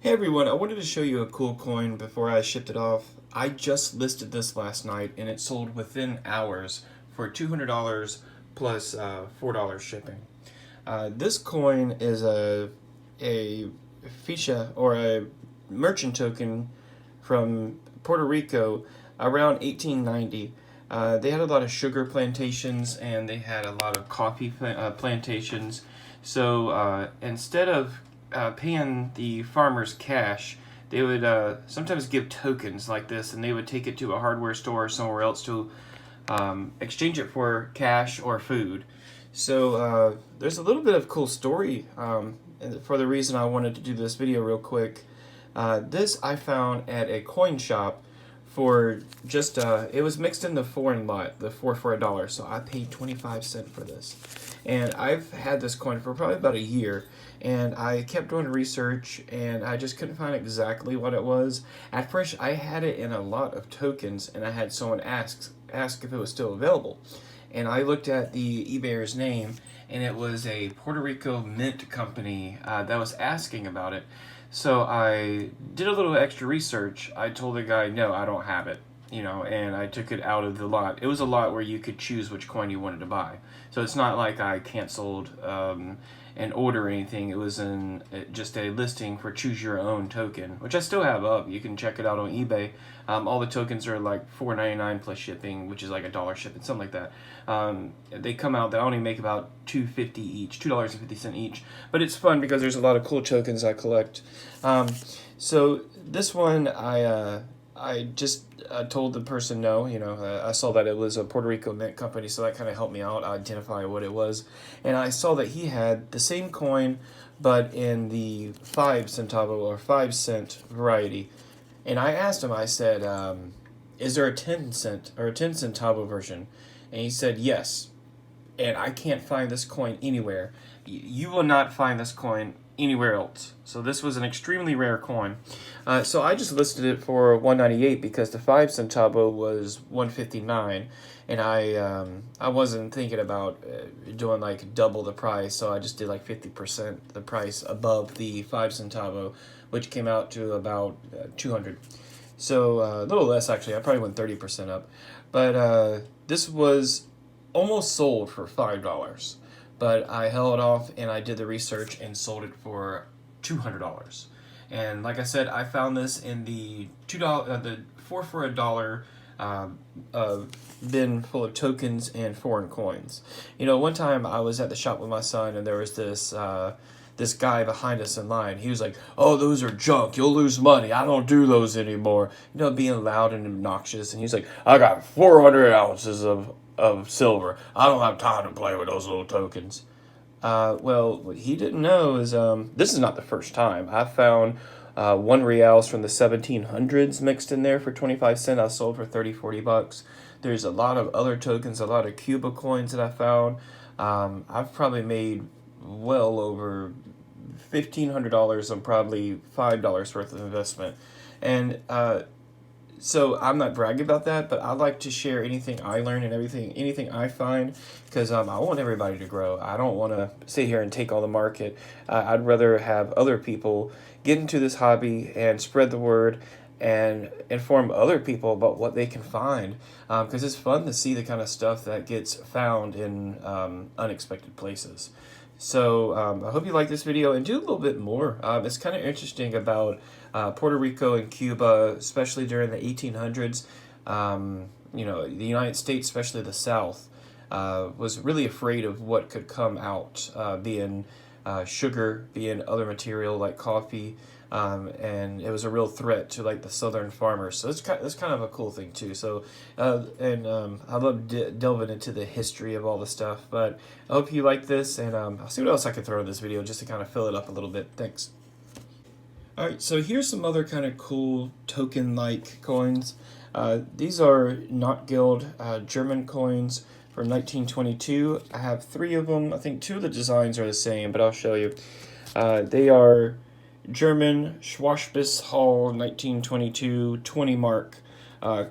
Hey everyone, I wanted to show you a cool coin before I shipped it off. I just listed this last night and it sold within hours for $200 plus $4 shipping. This coin is a ficha or a merchant token from Puerto Rico around 1890. They had a lot of sugar plantations and they had a lot of coffee plantations. So instead of paying the farmers cash, they would sometimes give tokens like this, and they would take it to a hardware store or somewhere else to exchange it for cash or food. So there's a little bit of cool story for the reason I wanted to do this video real quick. This I found at a coin shop for just, it was mixed in the foreign lot, the 4 for $1, so I paid 25 cents for this. And I've had this coin for probably about a year, and I kept doing research, and I just couldn't find exactly what it was. At first, I had it in a lot of tokens, and I had someone ask if it was still available. And I looked at the eBayer's name, and it was a Puerto Rico mint company that was asking about it. So I did a little extra research. I told the guy, no, I don't have it, and I took it out of the lot. It was a lot where you could choose which coin you wanted to buy. So it's not like I canceled an order or anything. It was just a listing for choose your own token, which I still have up. You can check it out on eBay. All the tokens are like $4.99 plus shipping, which is like $1 shipping, something like that. They come out, they only make about $2.50 each, $2.50 each. But it's fun because there's a lot of cool tokens I collect. So this one, I just told the person no. I saw that it was a Puerto Rico mint company, so that kind of helped me out identify what it was. And I saw that he had the same coin, but in the 5 centavo or 5 cent variety. And I asked him, I said, is there a 10 cent or a 10 centavo version? And he said, yes. And I can't find this coin anywhere. You will not find this coin anywhere else. So this was an extremely rare coin. So I just listed it for $1.98 because the 5 centavo was $1.59, and I wasn't thinking about doing like double the price, so I just did like 50% the price above the 5 centavo, which came out to about 200. So a little less actually. I probably went 30% up, but this was almost sold for $5. But I held off and I did the research and sold it for $200. And like I said, I found this in the the 4 for $1 bin full of tokens and foreign coins. One time I was at the shop with my son, and there was this guy behind us in line. He was like, "Oh, those are junk. You'll lose money. I don't do those anymore." Being loud and obnoxious. And he's like, "I got 400 ounces of silver. I don't have time to play with those little tokens." Well, what he didn't know is this is not the first time. I found 1 reals from the 1700s mixed in there for 25 cents. I sold for 30, $40. There's a lot of other tokens, a lot of Cuba coins that I found. I've probably made well over $1,500 on probably $5 worth of investment. And so I'm not bragging about that, but I like to share anything I learn and anything I find, because I want everybody to grow. I don't want to sit here and take all the market. I'd rather have other people get into this hobby and spread the word and inform other people about what they can find, because it's fun to see the kind of stuff that gets found in unexpected places. So I hope you like this video and do a little bit more. It's kind of interesting about Puerto Rico and Cuba, especially during the 1800s. The United States, especially the South, was really afraid of what could come out, being sugar, being other material like coffee, and it was a real threat to like the southern farmers. So it's kind of a cool thing too. So I love delving into the history of all the stuff. But I hope you like this, and I'll see what else I can throw in this video just to kind of fill it up a little bit. Thanks. All right, so here's some other kind of cool token-like coins. These are Notgeld German coins from 1922. I have 3 of them. I think 2 of the designs are the same, but I'll show you. They are German Schwarzbiss Hall 1922 20 mark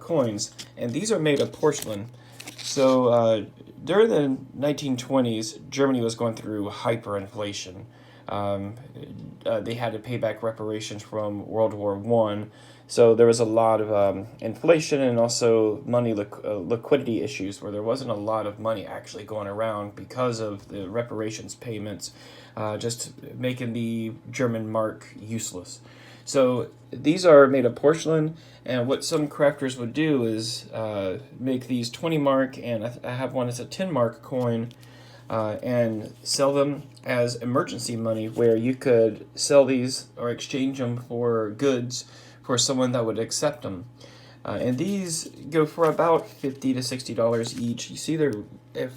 coins, and these are made of porcelain. So during the 1920s, Germany was going through hyperinflation. They had to pay back reparations from World War One. So there was a lot of inflation and also money liquidity issues where there wasn't a lot of money actually going around because of the reparations payments, just making the German mark useless. So these are made of porcelain, and what some crafters would do is make these 20 mark, and I have one that's a 10 mark coin, and sell them as emergency money, where you could sell these or exchange them for goods for someone that would accept them. And these go for about $50 to $60 each. You see,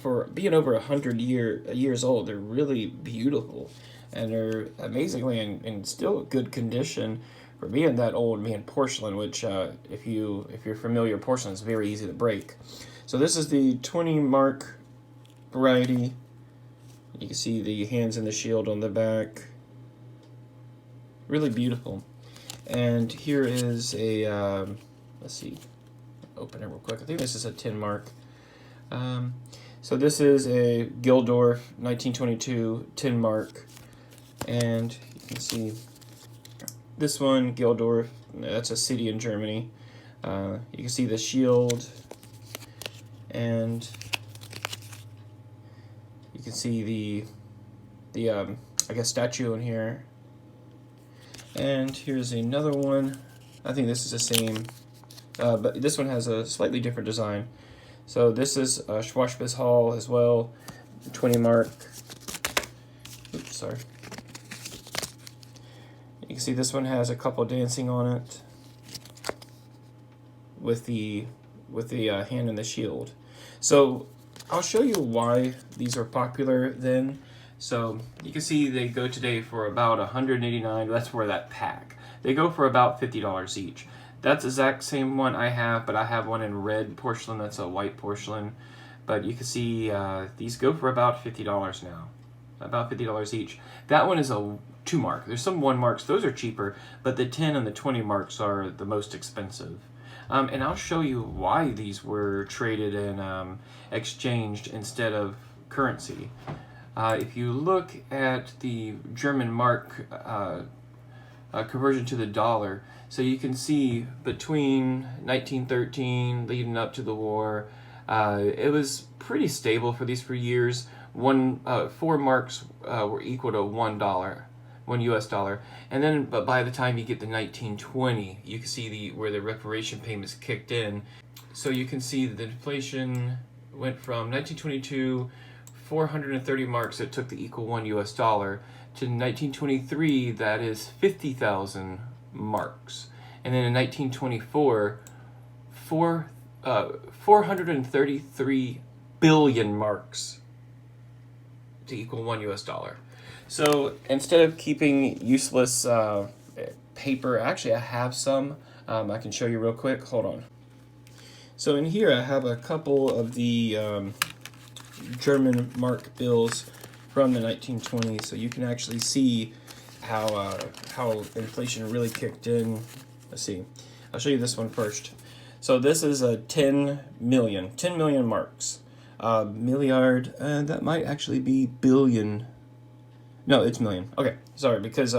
for being over 100 years old, they're really beautiful, and they're amazingly in still good condition for being that old, being porcelain. Which, if you're familiar, porcelain is very easy to break. So this is the 20 mark variety. You can see the hands and the shield on the back. Really beautiful. And here is a, let's see, open it real quick. I think this is a 10 mark. So this is a Gildorf 1922 10 mark. And you can see this one, Gildorf, that's a city in Germany. You can see the shield, and you can see the I guess statue in here. And here's another one. I think this is the same, but this one has a slightly different design. So this is Schwarzbiss Hall as well, 20 mark. Oops, sorry. You can see this one has a couple dancing on it with the hand and the shield. So I'll show you why these are popular then. So you can see they go today for about $189. That's for that pack. They go for about $50 each. That's the exact same one I have, but I have one in red porcelain. That's a white porcelain. But you can see these go for about $50 now. About $50 each. That one is a 2 mark. There's some 1 marks. Those are cheaper, but the 10 and the 20 marks are the most expensive. And I'll show you why these were traded and exchanged instead of currency. If you look at the German mark conversion to the dollar, so you can see between 1913 leading up to the war, it was pretty stable for these for years. 4 marks were equal to $1, $1 US, and then but by the time you get to 1920, you can see where the reparation payments kicked in. So you can see that the inflation went from 1922 430 marks that took the equal $1 US to 1923 that is 50,000 marks, and then in 1924 433 billion marks to equal $1 US. So instead of keeping useless paper, actually I have some. I can show you real quick. Hold on. So in here I have a couple of the German mark bills from the 1920s, so you can actually see how inflation really kicked in. Let's see. I'll show you this one first. So this is a 10 million marks. Milliard, that might actually be billion. No, it's million. Okay, sorry, because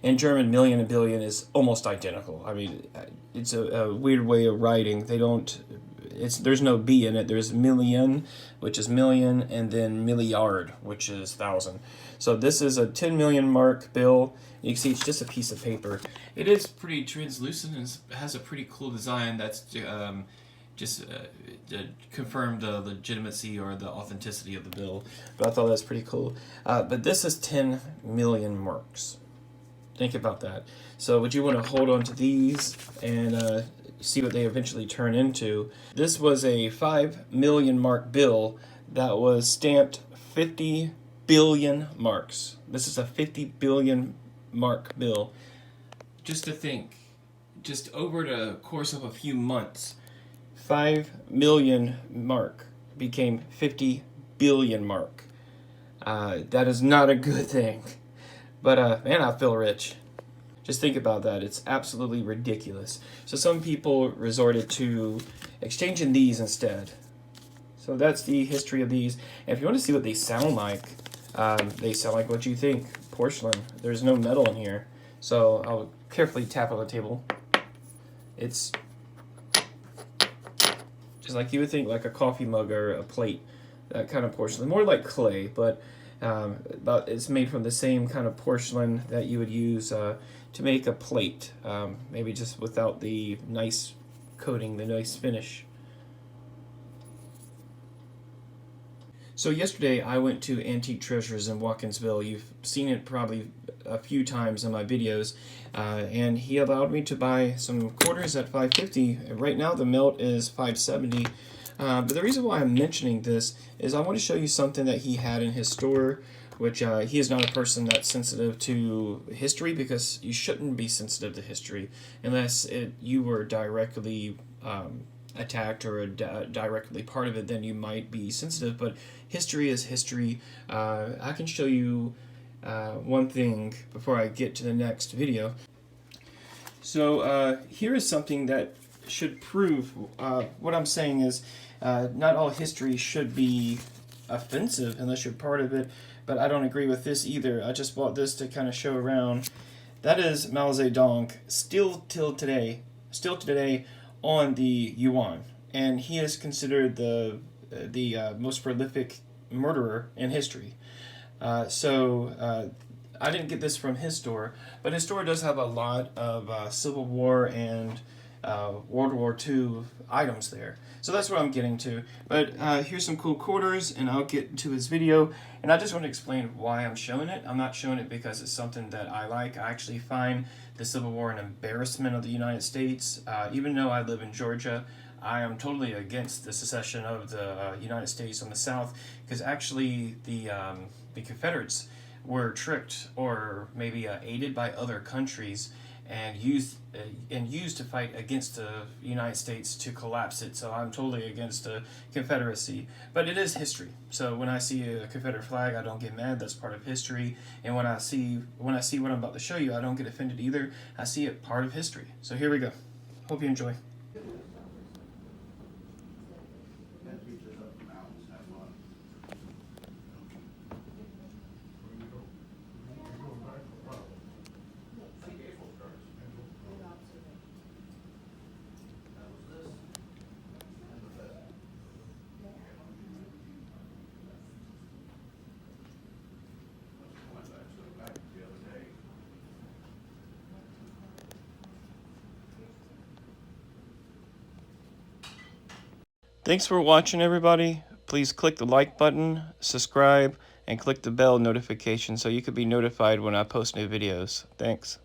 in German, million and billion is almost identical. I mean, it's a weird way of writing. There's no B in it. There's million, which is million, and then milliard, which is thousand. So this is a 10 million mark bill. You can see it's just a piece of paper. It is pretty translucent and has a pretty cool design. That's just to confirm the legitimacy or the authenticity of the bill. But I thought that's pretty cool. But this is 10 million marks. Think about that. So would you want to hold on to these and see what they eventually turn into? This was a 5 million mark bill that was stamped 50 billion marks. This is a 50 billion mark bill. Just to think, just over the course of a few months, 5 million mark became 50 billion mark. That is not a good thing. But man, I feel rich. Just think about that. It's absolutely ridiculous. So some people resorted to exchanging these instead. So that's the history of these. And if you want to see what they sound like what you think porcelain. There's no metal in here. So I'll carefully tap on the table. It's just like you would think, like a coffee mug or a plate, that kind of porcelain. More like clay, but it's made from the same kind of porcelain that you would use to make a plate, maybe just without the nice coating, the nice finish. So yesterday I went to Antique Treasures in Watkinsville. You've seen it probably a few times in my videos, and he allowed me to buy some quarters at $5.50. Right now the melt is $5.70. But the reason why I'm mentioning this is I want to show you something that he had in his store, which he is not a person that's sensitive to history, because you shouldn't be sensitive to history unless you were directly attacked or directly part of it. Then you might be sensitive, but history is history. I can show you one thing before I get to the next video. So here is something that should prove what I'm saying is not all history should be offensive unless you're part of it, but I don't agree with this either. I just bought this to kind of show around. That is Mao Zedong, still today on the yuan, and he is considered the most prolific murderer in history. So I didn't get this from his store, but his store does have a lot of Civil War and World War II items there. So that's what I'm getting to. But here's some cool quarters, and I'll get to his video. And I just want to explain why I'm showing it. I'm not showing it because it's something that I like. I actually find the Civil War an embarrassment of the United States. Even though I live in Georgia, I am totally against the secession of the United States on the South, because actually the Confederates were tricked or maybe aided by other countries and used to fight against the United States to collapse it. So I'm totally against the Confederacy, but it is history. So when I see a Confederate flag, I don't get mad. That's part of history. And when I see what I'm about to show you, I don't get offended either. I see it part of history. So here we go. Hope you enjoy. Thanks for watching, everybody. Please click the like button, subscribe, and click the bell notification so you can be notified when I post new videos. Thanks.